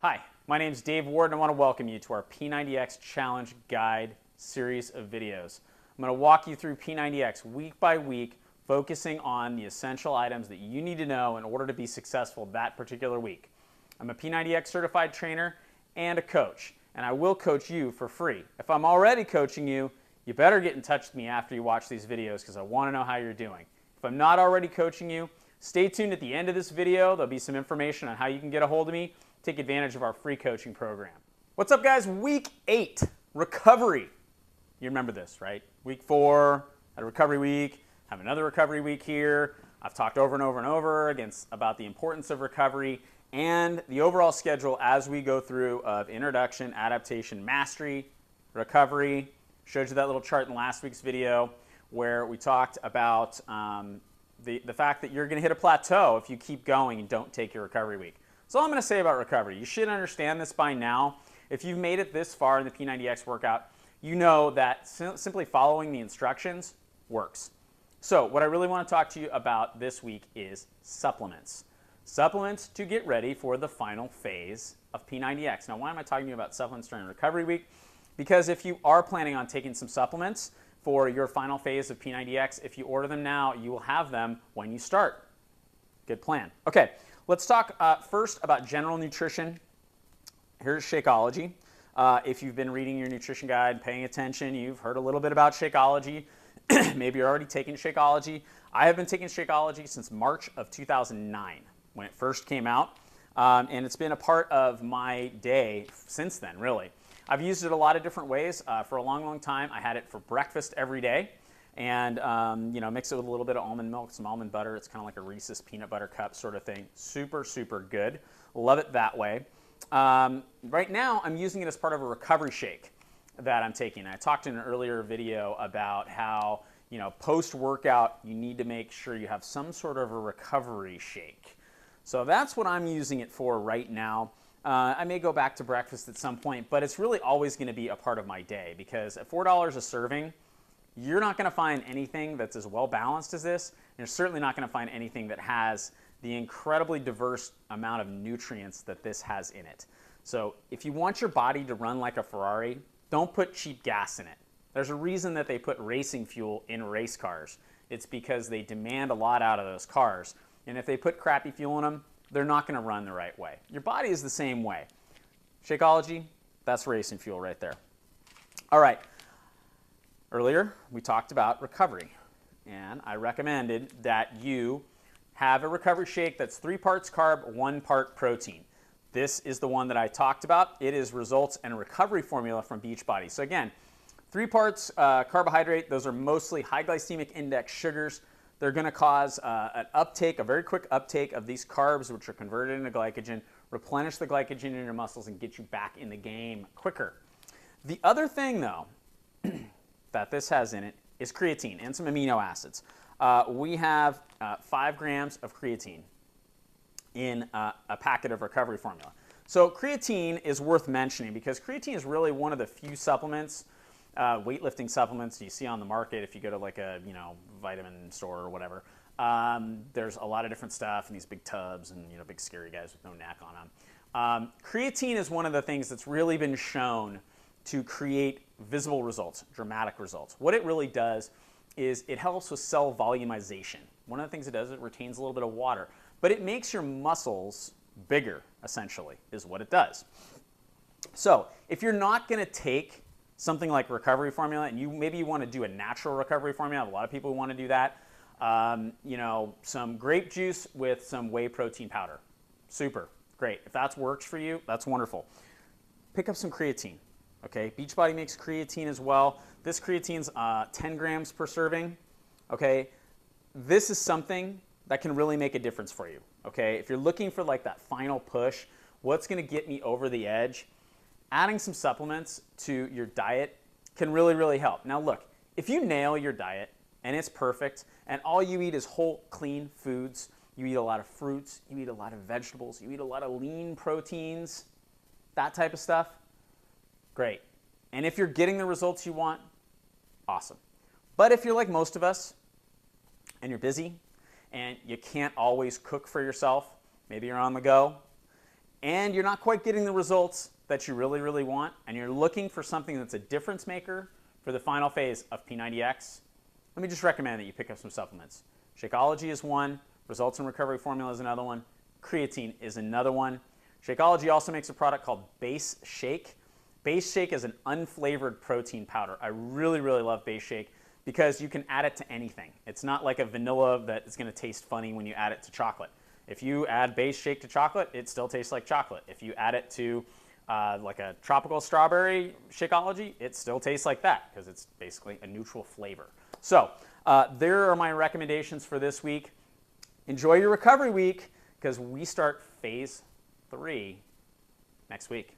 Hi, my name is Dave Ward and I want to welcome you to our P90X Challenge Guide series of videos. I'm going to walk you through P90X week by week, focusing on the essential items that you need to know in order to be successful that particular week. I'm a P90X certified trainer and a coach, and I will coach you for free. If I'm already coaching you, you better get in touch with me after you watch these videos because I want to know how you're doing. If I'm not already coaching you, stay tuned at the end of this video. There'll be some information on how you can get a hold of me. Take advantage of our free coaching program. What's up, guys? Week 8, recovery. You remember this, right? Week 4, had a recovery week, have another recovery week here. I've talked over and over and over about the importance of recovery and the overall schedule as we go through of introduction, adaptation, mastery, recovery. Showed you that little chart in last week's video where we talked about the fact that you're going to hit a plateau if you keep going and don't take your recovery week. So all I'm going to say about recovery, you should understand this by now. If you've made it this far in the P90X workout, you know that simply following the instructions works. So what I really want to talk to you about this week is supplements. Supplements to get ready for the final phase of P90X. Now, why am I talking to you about supplements during recovery week? Because if you are planning on taking some supplements for your final phase of P90X, if you order them now, you will have them when you start. Good plan. Okay. Let's talk first about general nutrition. Here's Shakeology. If you've been reading your nutrition guide, paying attention, you've heard a little bit about Shakeology. Maybe you're already taking Shakeology. I have been taking Shakeology since March of 2009 when it first came out, and it's been a part of my day since then, really. I've used it a lot of different ways. For a long, long time, I had it for breakfast every day. And mix it with a little bit of almond milk, some almond butter. It's kind of like a Reese's peanut butter cup sort of thing. Super, super good. Love it that way. Right now, I'm using it as part of a recovery shake that I'm taking. I talked in an earlier video about how, post-workout, you need to make sure you have some sort of a recovery shake. So that's what I'm using it for right now. I may go back to breakfast at some point, but it's really always going to be a part of my day because at $4 a serving, you're not going to find anything that's as well balanced as this. And you're certainly not going to find anything that has the incredibly diverse amount of nutrients that this has in it. So if you want your body to run like a Ferrari, don't put cheap gas in it. There's a reason that they put racing fuel in race cars. It's because they demand a lot out of those cars. And if they put crappy fuel in them, they're not going to run the right way. Your body is the same way. Shakeology, that's racing fuel right there. All right. Earlier, we talked about recovery, and I recommended that you have a recovery shake that's 3 parts carb, 1 part protein. This is the one that I talked about. It is Results and a Recovery Formula from Beachbody. So again, 3 parts carbohydrate. Those are mostly high glycemic index sugars. They're going to cause a very quick uptake of these carbs, which are converted into glycogen, replenish the glycogen in your muscles, and get you back in the game quicker. The other thing, though, that this has in it is creatine and some amino acids. We have 5 grams of creatine in a packet of recovery formula. So creatine is worth mentioning because creatine is really one of the few supplements, weightlifting supplements you see on the market. If you go to like a vitamin store or whatever, there's a lot of different stuff in these big tubs and big scary guys with no neck on them. Creatine is one of the things that's really been shown to create visible results, dramatic results. What it really does is it helps with cell volumization. One of the things it does is it retains a little bit of water, but it makes your muscles bigger, essentially, is what it does. So if you're not going to take something like recovery formula, and maybe you want to do a natural recovery formula, a lot of people want to do that, some grape juice with some whey protein powder. Super, great. If that works for you, that's wonderful. Pick up some creatine. Okay, Beachbody makes creatine as well. This creatine's 10 grams per serving. Okay, this is something that can really make a difference for you. Okay, if you're looking for like that final push, what's going to get me over the edge? Adding some supplements to your diet can really, really help. Now look, if you nail your diet and it's perfect and all you eat is whole, clean foods, you eat a lot of fruits, you eat a lot of vegetables, you eat a lot of lean proteins, that type of stuff, great. And if you're getting the results you want, awesome. But if you're like most of us and you're busy and you can't always cook for yourself, maybe you're on the go, and you're not quite getting the results that you really, really want, and you're looking for something that's a difference maker for the final phase of P90X, let me just recommend that you pick up some supplements. Shakeology is one, Results in Recovery Formula is another one, creatine is another one. Shakeology also makes a product called Base Shake. Base Shake is an unflavored protein powder. I really, really love Base Shake because you can add it to anything. It's not like a vanilla that is going to taste funny when you add it to chocolate. If you add Base Shake to chocolate, it still tastes like chocolate. If you add it to like a tropical strawberry Shakeology, it still tastes like that because it's basically a neutral flavor. So there are my recommendations for this week. Enjoy your recovery week because we start phase 3 next week.